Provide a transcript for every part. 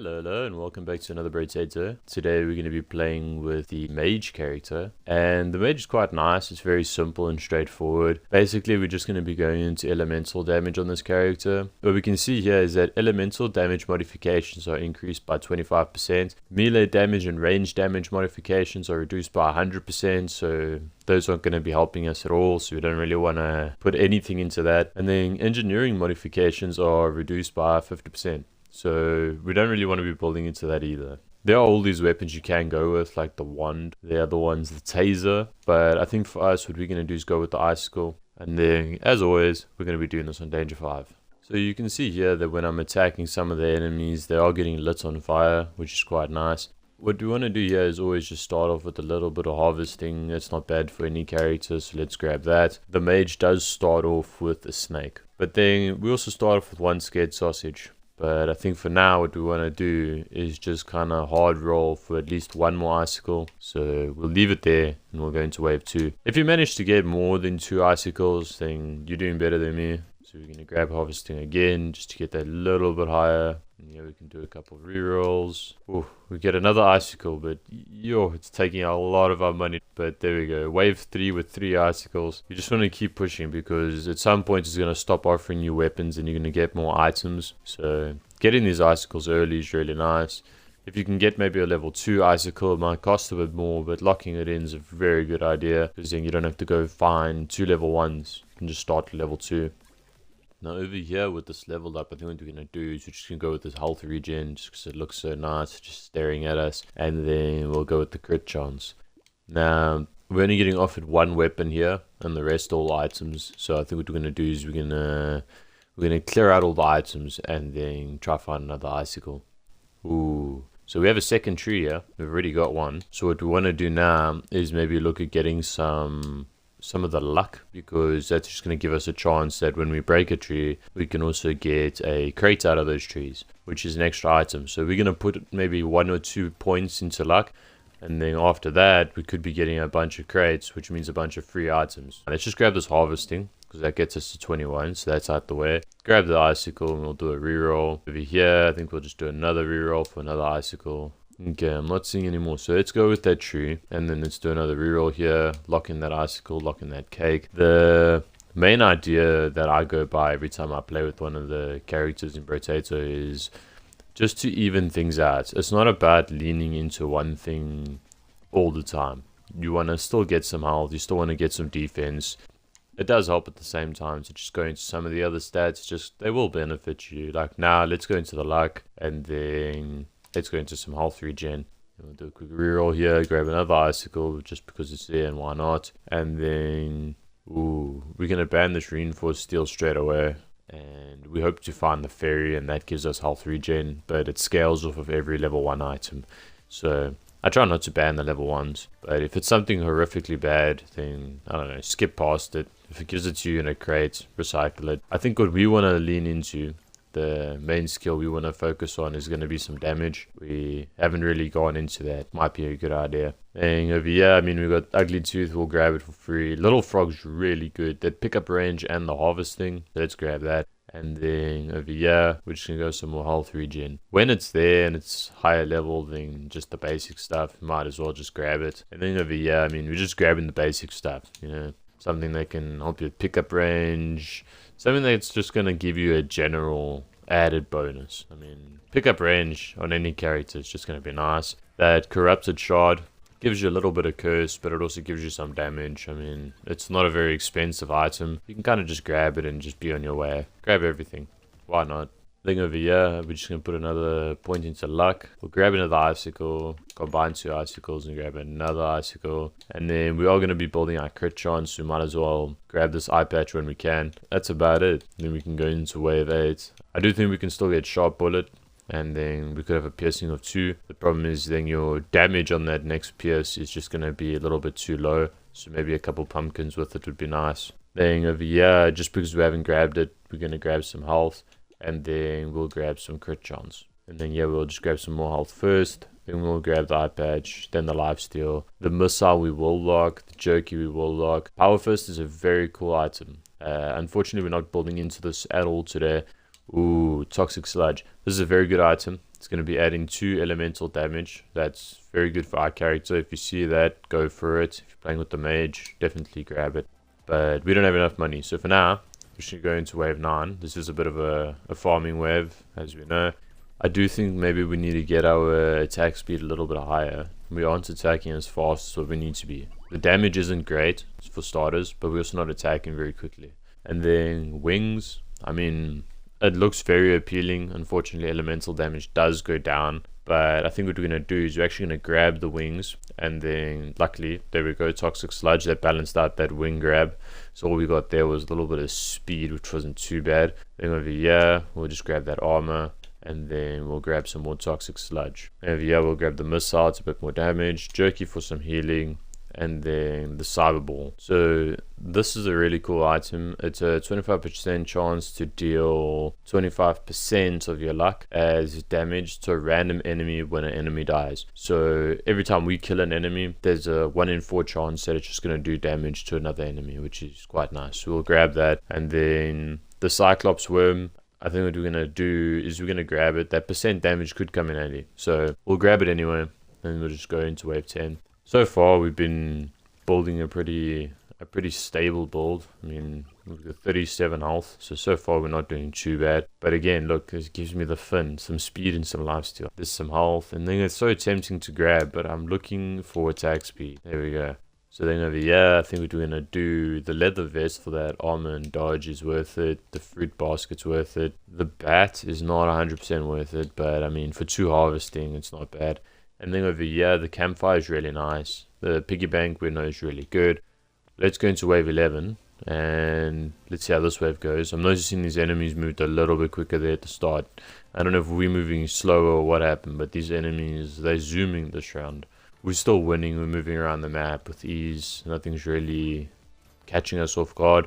Hello, and welcome back to another Brotato. Today we're going to be playing with the Mage character, and the Mage is quite nice. It's very simple and straightforward. Basically, we're just going to be going into elemental damage on this character. What we can see here is that elemental damage modifications are increased by 25%. Melee damage and range damage modifications are reduced by 100%, so those aren't going to be helping us at all, so we don't really want to put anything into that. And then engineering modifications are reduced by 50%. So we don't really want to be building into that either. There are all these weapons you can go with, like the wand, the other one's the taser, but I think for us what we're going to do is go with the icicle. And then, as always, we're going to be doing this on danger 5. So you can see here that when I'm attacking some of the enemies, they are getting lit on fire, which is quite nice. What we want to do here is always just start off with a little bit of harvesting. It's not bad for any character, so let's grab that. The mage does start off with a snake, but then we also start off with one scared sausage. But I think for now what we want to do is just kind of hard roll for at least one more icicle. So we'll leave it there and we'll go into wave 2. If you manage to get more than 2 icicles, then you're doing better than me. So we're going to grab harvesting again just to get that a little bit higher. And yeah, we can do a couple of rerolls. Oh, we get another icicle, but it's taking a lot of our money. But there we go. Wave 3 with 3 icicles. You just want to keep pushing because at some point it's going to stop offering you weapons and you're going to get more items. So getting these icicles early is really nice. If you can get maybe a level 2 icicle, it might cost a bit more, but locking it in is a very good idea because then you don't have to go find 2 level 1s. You can just start at level 2. Now over here with this leveled up, I think what we're going to do is we're just going to go with this health regen just because it looks so nice just staring at us. And then we'll go with the crit chance. Now we're only getting offered one weapon here and the rest all items. So I think what we're going to do is we're going to clear out all the items and then try to find another icicle. Ooh. So we have a second tree here. We've already got one. So what we want to do now is maybe look at getting some of the luck, because that's just going to give us a chance that when we break a tree we can also get a crate out of those trees, which is an extra item. So we're going to put maybe 1 or 2 points into luck, and then after that we could be getting a bunch of crates, which means a bunch of free items. Let's just grab this harvesting because that gets us to 21, so that's out the way. Grab the icicle and we'll do a reroll. Over here I think we'll just do another reroll for another icicle. Okay, I'm not seeing anymore, so let's go with that tree and then let's do another reroll here, lock in that icicle, lock in that cake. The main idea that I go by every time I play with one of the characters in Brotato is just to even things out. It's not about leaning into one thing all the time. You want to still get some health, you still want to get some defense. It does help at the same time to just go into some of the other stats, just they will benefit you. Like now, let's go into the luck and then let's go into some health regen. We'll do a quick reroll here, grab another icicle just because it's there and why not. And then, ooh, we're going to ban this reinforced steel straight away. And we hope to find the fairy and that gives us health regen, but it scales off of every level 1 item. So I try not to ban the level 1s, but if it's something horrifically bad, then I don't know, skip past it. If it gives it to you in a crate, recycle it. I think what we want to lean into, the main skill we want to focus on, is going to be some damage. We haven't really gone into that. Might be a good idea. And over here, I mean, we've got Ugly Tooth. We'll grab it for free. Little Frog's really good. That pickup range and the harvesting. So let's grab that. And then over here, we're just going to go some more health regen. When it's there and it's higher level than just the basic stuff, might as well just grab it. And then over here, I mean, we're just grabbing the basic stuff, you know. Something that can help you with pickup range. Something that's just going to give you a general added bonus. I mean, pickup range on any character is just going to be nice. That corrupted shard gives you a little bit of curse, but it also gives you some damage. I mean, it's not a very expensive item. You can kind of just grab it and just be on your way. Grab everything. Why not? Thing over here, we're just going to put another point into luck. We'll grab another icicle, combine 2 icicles and grab another icicle. And then we are going to be building our crit chance, so we might as well grab this eye patch when we can. That's about it. Then we can go into wave 8. I do think we can still get sharp bullet, and then we could have a piercing of 2. The problem is then your damage on that next pierce is just going to be a little bit too low. So maybe a couple pumpkins with it would be nice. Then over here, just because we haven't grabbed it, we're going to grab some health. And then we'll grab some crit chance. And then yeah, we'll just grab some more health first. Then we'll grab the eye patch, then the lifesteal. The missile we will lock, the jerky we will lock. Power Fist is a very cool item. Unfortunately, we're not building into this at all today. Ooh, Toxic Sludge. This is a very good item. It's going to be adding 2 elemental damage. That's very good for our character. If you see that, go for it. If you're playing with the mage, definitely grab it. But we don't have enough money. So for now, we should go into wave 9. This is a bit of a farming wave, as we know. I do think maybe we need to get our attack speed a little bit higher. We aren't attacking as fast as what we need to be. The damage isn't great for starters, but we're also not attacking very quickly. And then wings, I mean, it looks very appealing. Unfortunately, elemental damage does go down. But I think what we're going to do is we're actually going to grab the wings. And then, luckily, there we go, Toxic Sludge. That balanced out that wing grab. So all we got there was a little bit of speed, which wasn't too bad. Then over here, we'll just grab that armor. And then we'll grab some more Toxic Sludge. Over here, we'll grab the missile. It's a bit more damage. Jerky for some healing. And then the cyber ball. So this is a really cool item. It's a 25% chance to deal 25% of your luck as damage to a random enemy when an enemy dies. So every time we kill an enemy, there's a 1 in 4 chance that it's just going to do damage to another enemy, which is quite nice. So we'll grab that. And then the Cyclops worm, I think what we're going to do is we're going to grab it. That percent damage could come in handy. So we'll grab it anyway. And we'll just go into wave 10. So far, we've been building a pretty stable build. I mean, we've got 37 health, so far we're not doing too bad. But again, look, it gives me the fin, some speed and some lifesteal. There's some health, and then it's so tempting to grab, but I'm looking for attack speed. There we go. So then over here, I think what we're going to do, the leather vest for that armor and dodge is worth it. The fruit basket's worth it. The bat is not 100% worth it, but I mean, for 2 harvesting, it's not bad. And then over here, the campfire is really nice. The piggy bank we know is really good. Let's go into wave 11 and let's see how this wave goes. I'm noticing these enemies moved a little bit quicker there at the start. I don't know if we're moving slower or what happened, but these enemies, they're zooming this round. We're still winning. We're moving around the map with ease. Nothing's really catching us off guard.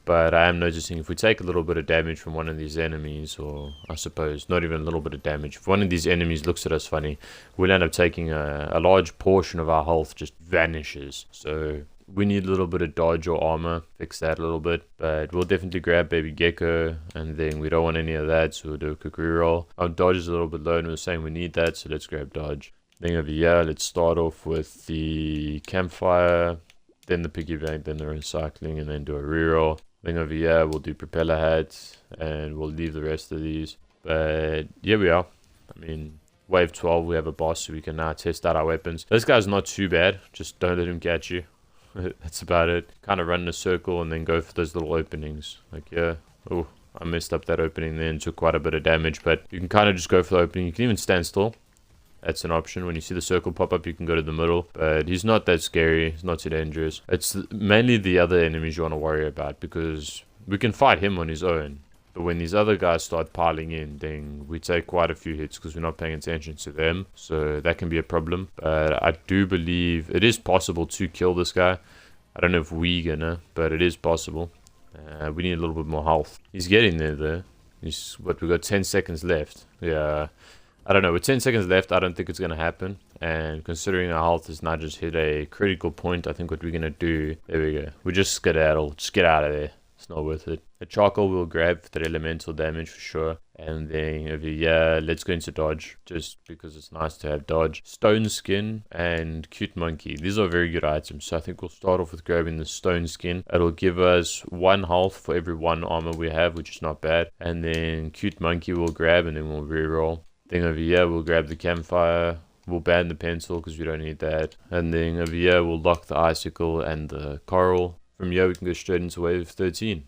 But I am noticing if we take a little bit of damage from one of these enemies, or I suppose not even a little bit of damage, if one of these enemies looks at us funny, we'll end up taking a large portion of our health just vanishes. So we need a little bit of dodge or armor, fix that a little bit. But we'll definitely grab Baby Gecko, and then we don't want any of that, so we'll do a quick reroll. Our dodge is a little bit low, and we're saying we need that, so let's grab dodge. Then over here, let's start off with the campfire, then the piggy bank, then the recycling, and then do a reroll. Then over here, we'll do propeller hats, and we'll leave the rest of these. But here we are. I mean, wave 12, we have a boss, so we can now test out our weapons. This guy's not too bad. Just don't let him catch you. That's about it. Kind of run in a circle and then go for those little openings. Like, yeah. Oh, I messed up that opening there and took quite a bit of damage. But you can kind of just go for the opening. You can even stand still. That's an option. When you see the circle pop up, you can go to the middle. But he's not that scary. He's not too dangerous. It's mainly the other enemies you want to worry about, because we can fight him on his own. But when these other guys start piling in, then we take quite a few hits because we're not paying attention to them. So that can be a problem. But I do believe it is possible to kill this guy. I don't know if we're gonna, but it is possible. We need a little bit more health. He's getting there though. We've got 10 seconds left. Yeah. I don't know, with 10 seconds left, I don't think it's going to happen. And considering our health has now just hit a critical point, I think what we're going to do, there we go. We just skedaddle, just get out of there. It's not worth it. The charcoal we'll grab for the elemental damage for sure. And then over here, let's go into dodge, just because it's nice to have dodge. Stone skin and cute monkey. These are very good items. So I think we'll start off with grabbing the stone skin. It'll give us 1 health for every 1 armor we have, which is not bad. And then cute monkey we'll grab, and then we'll reroll. Then over here, we'll grab the campfire. We'll ban the pencil because we don't need that. And then over here, we'll lock the icicle and the coral. From here, we can go straight into wave 13.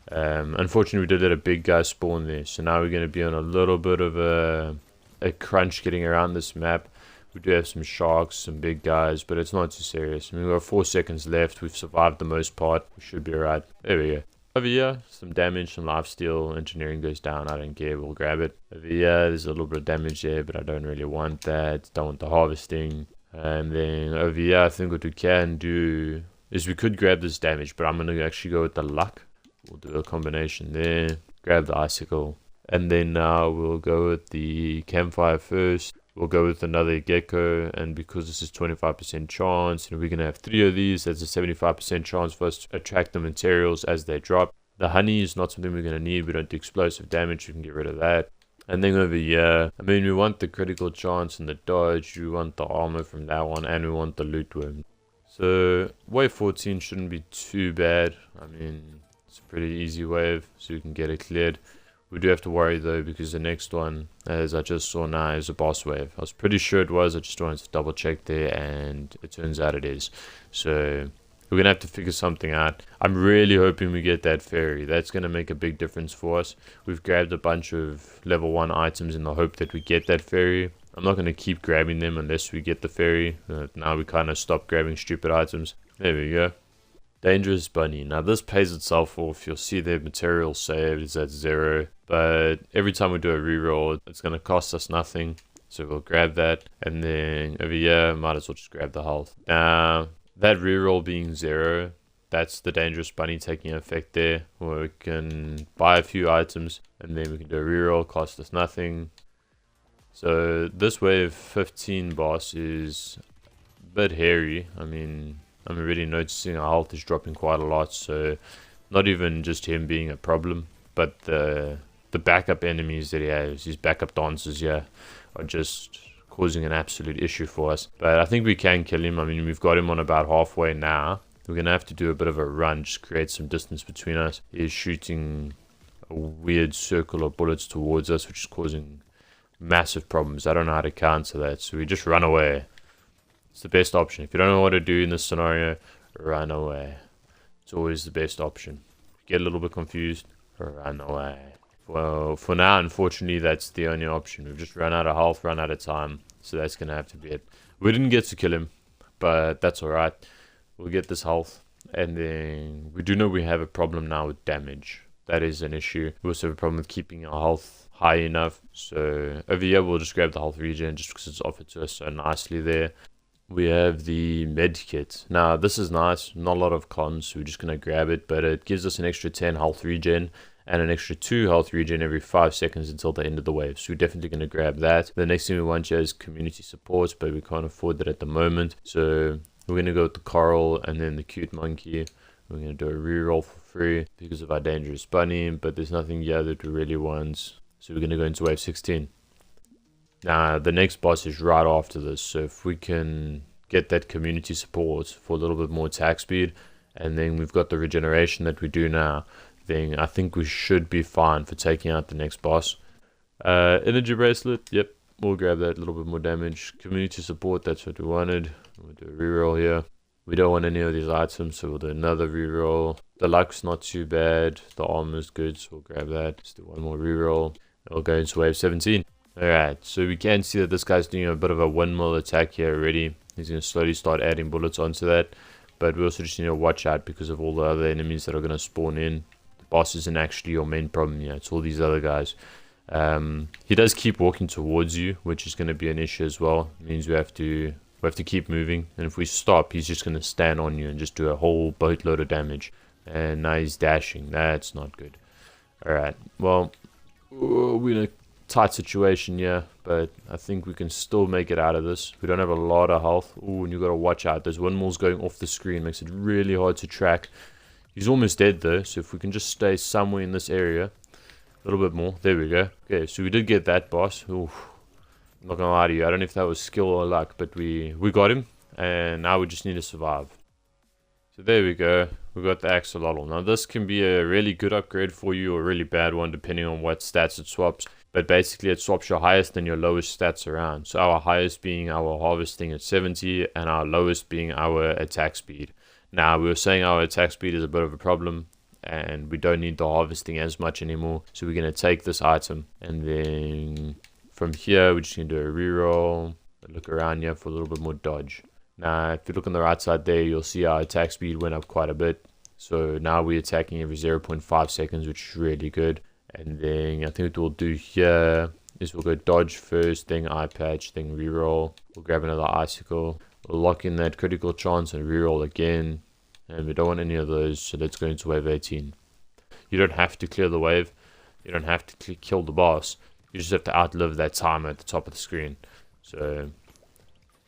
Unfortunately, we did let a big guy spawn there. So now we're going to be on a little bit of a crunch getting around this map. We do have some sharks, some big guys, but it's not too serious. I mean, we've got 4 seconds left. We've survived the most part. We should be alright. There we go. Over here, some damage, some lifesteal. Engineering goes down. I don't care. We'll grab it. Over here, there's a little bit of damage there, but I don't really want that. Don't want the harvesting. And then over here, I think what we can do is we could grab this damage, but I'm going to actually go with the luck. We'll do a combination there. Grab the icicle. And then now we'll go with the campfire first. We'll go with another gecko, and because this is 25% chance, and we're going to have 3 of these, there's a 75% chance for us to attract the materials as they drop. The honey is not something we're going to need. We don't do explosive damage. We can get rid of that. And then over here, I mean, we want the critical chance and the dodge. We want the armor from that one. And we want the loot worm. So wave 14 shouldn't be too bad. I mean, it's a pretty easy wave. So we can get it cleared. We do have to worry though, because the next one, as I just saw now, is a boss wave. I was pretty sure it was. I just wanted to double check there. And it turns out it is. So we're going to have to figure something out. I'm really hoping we get that fairy. That's going to make a big difference for us. We've grabbed a bunch of level 1 items in the hope that we get that fairy. I'm not going to keep grabbing them unless we get the fairy. Now we kind of stop grabbing stupid items. There we go. Dangerous bunny. Now this pays itself off. You'll see the material saved is at 0. But every time we do a reroll, it's going to cost us nothing. So we'll grab that. And then over here, might as well just grab the health. Now, that reroll being 0, that's the dangerous bunny taking effect there. Where we can buy a few items and then we can do a reroll, cost us nothing. So this wave 15 boss is a bit hairy. I mean, I'm already noticing our health is dropping quite a lot. So not even just him being a problem, but the backup enemies that he has, his backup dancers here, are just causing an absolute issue for us. But I think we can kill him. I mean, we've got him on about halfway now. We're going to have to do a bit of a run, just create some distance between us. He's shooting a weird circle of bullets towards us, which is causing massive problems. I don't know how to counter that, so we just run away. It's the best option. If you don't know what to do in this scenario, run away. It's always the best option. Get a little bit confused, run away. Well, for now, unfortunately, that's the only option. We've just run out of health, run out of time. So that's going to have to be it. We didn't get to kill him, but that's alright. We'll get this health. And then we do know we have a problem now with damage. That is an issue. We also have a problem with keeping our health high enough. So over here, we'll just grab the health regen just because it's offered to us so nicely there. We have the med kit. Now, this is nice. Not a lot of cons, so we're just going to grab it. But it gives us an extra 10 health regen and an extra 2 health regen every 5 seconds until the end of the wave. So we're definitely going to grab that. The next thing we want here is community support, but we can't afford that at the moment. So we're going to go with the coral and then the cute monkey. We're going to do a reroll for free because of our dangerous bunny, but there's nothing here that we really want. So we're going to go into wave 16. Now, the next boss is right after this. So if we can get that community support for a little bit more attack speed, and then we've got the regeneration that we do now, then I think we should be fine for taking out the next boss. Energy bracelet, yep, we'll grab that, a little bit more damage. Community support, that's what we wanted. We'll do a reroll here. We don't want any of these items, so we'll do another reroll. The luck's not too bad, the armor's good, so we'll grab that. Let's do one more reroll. We'll go into wave 17. Alright, so we can see that this guy's doing a bit of a windmill attack here already. He's going to slowly start adding bullets onto that. But we also just need to watch out because of all the other enemies that are going to spawn in. Boss isn't actually your main problem here. It's all these other guys. He does keep walking towards you, which is going to be an issue as well. It means we have to keep moving, and if we stop, he's just going to stand on you and just do a whole boatload of damage. And now he's dashing. That's not good. Alright, well, we're in a tight situation here, but I think we can still make it out of this. We don't have a lot of health. Ooh, and you got to watch out. Those windmills going off the screen makes it really hard to track. He's almost dead though, so if we can just stay somewhere in this area, a little bit more. There we go. Okay, so we did get that boss. Ooh, I'm not gonna lie to you, I don't know if that was skill or luck, but we got him, and now we just need to survive. So there we go. We got the axolotl. Now this can be a really good upgrade for you or a really bad one depending on what stats it swaps. But basically it swaps your highest and your lowest stats around. So our highest being our harvesting at 70 and our lowest being our attack speed. Now, we were saying our attack speed is a bit of a problem, and we don't need the harvesting as much anymore. So we're going to take this item, and then from here, we're just going to do a reroll, look around here for a little bit more dodge. Now, if you look on the right side there, you'll see our attack speed went up quite a bit. So now we're attacking every 0.5 seconds, which is really good. And then I think what we'll do here is we'll go dodge first, then eye patch, then reroll. We'll grab another icicle. We'll lock in that critical chance and reroll again. And we don't want any of those, so let's go into wave 18. You don't have to clear the wave. You don't have to kill the boss. You just have to outlive that timer at the top of the screen. So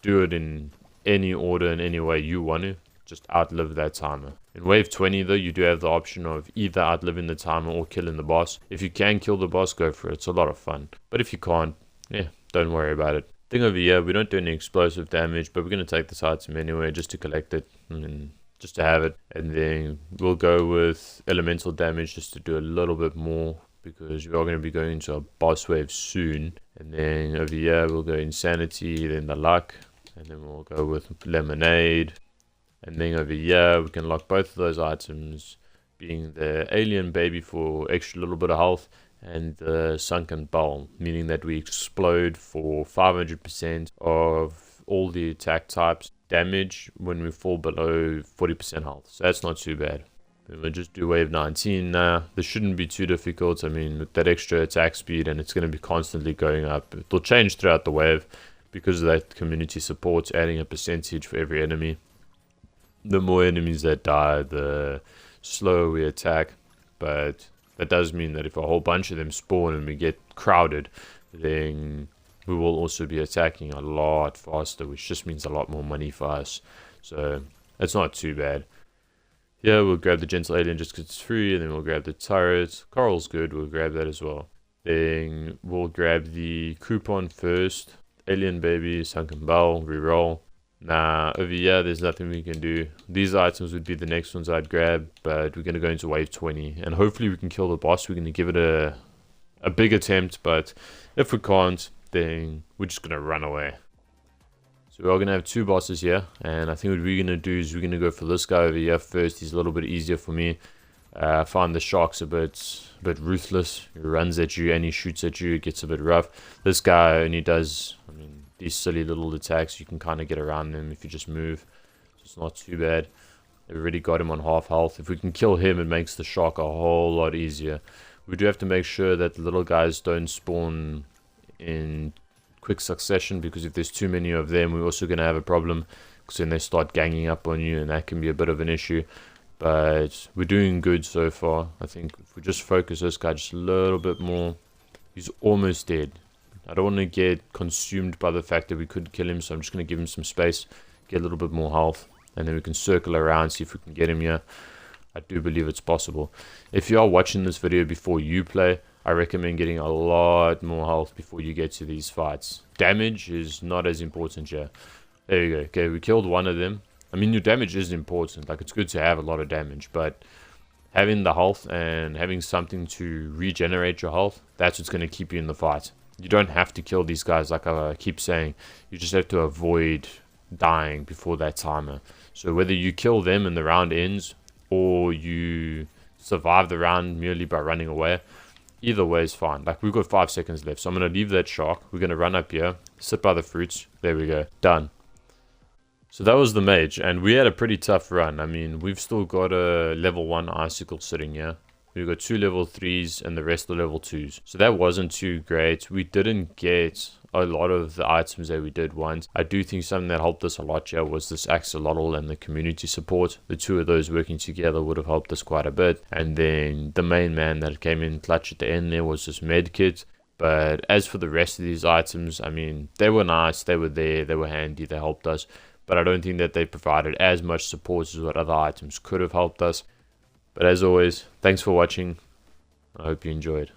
do it in any order, in any way you want to. just outlive that timer. In wave 20 though, you do have the option of either outliving the timer or killing the boss. If you can kill the boss, go for it. It's a lot of fun. But if you can't, yeah, don't worry about it. Thing over here, we don't do any explosive damage, but we're going to take this item anyway just to collect it and just to have it. And then we'll go with elemental damage just to do a little bit more, because we are going to be going into a boss wave soon. And then over here we'll go insanity, then the luck, and then we'll go with lemonade. And then over here we can lock both of those items, being the alien baby for extra little bit of health, and the sunken bell, meaning that we explode for 500% of all the attack types damage when we fall below 40% health. So that's not too bad. Then we'll just do wave 19 now. This shouldn't be too difficult. I mean, with that extra attack speed, and it's going to be constantly going up. It'll change throughout the wave because of that community support, adding a percentage for every enemy. The more enemies that die, the slower we attack. But that does mean that if a whole bunch of them spawn and we get crowded, then we will also be attacking a lot faster, which just means a lot more money for us. So it's not too bad. Yeah, we'll grab the gentle alien just because it's free, and then we'll grab the turret. Coral's good, we'll grab that as well. Then we'll grab the coupon first. Alien baby, sunken bell, reroll. Nah, over here there's nothing we can do. These items would be the next ones I'd grab, but we're going to go into wave 20. And hopefully we can kill the boss. We're going to give it a big attempt, but if we can't, then we're just going to run away. So we're going to have two bosses here, and I think what we're going to do is we're going to go for this guy over here first. He's a little bit easier for me. I find the shark's a bit ruthless. He runs at you and he shoots at you. It gets a bit rough. This guy only does, I mean, these silly little attacks. You can kind of get around them if you just move. So it's not too bad. They've already got him on half health. If we can kill him, it makes the shark a whole lot easier. We do have to make sure that the little guys don't spawn in quick succession, because if there's too many of them, we're also going to have a problem, because then they start ganging up on you and that can be a bit of an issue. But we're doing good so far. I think if we just focus this guy just a little bit more. He's almost dead. I don't want to get consumed by the fact that we could kill him, so I'm just going to give him some space, get a little bit more health, and then we can circle around, see if we can get him here. I do believe it's possible. If you are watching this video before you play, I recommend getting a lot more health before you get to these fights. Damage is not as important here. There you go. Okay, we killed one of them. I mean, your damage is important. Like, it's good to have a lot of damage, but having the health and having something to regenerate your health, that's what's going to keep you in the fight. You don't have to kill these guys, like I keep saying. You just have to avoid dying before that timer. So whether you kill them and the round ends, or you survive the round merely by running away, either way is fine. Like, we've got 5 seconds left, so I'm going to leave that shark. We're going to run up here, sit by the fruits. There we go. Done. So that was the mage, and we had a pretty tough run. I mean, we've still got a level 1 icicle sitting here. We've got 2 level 3s and the rest are level 2s. So that wasn't too great. We didn't get a lot of the items that we did want. I do think something that helped us a lot here was this axolotl and the community support. The two of those working together would have helped us quite a bit. And then the main man that came in clutch at the end there was this med kit. But as for the rest of these items, I mean, they were nice, they were there, they were handy, they helped us. But I don't think that they provided as much support as what other items could have helped us. But as always, thanks for watching. I hope you enjoyed.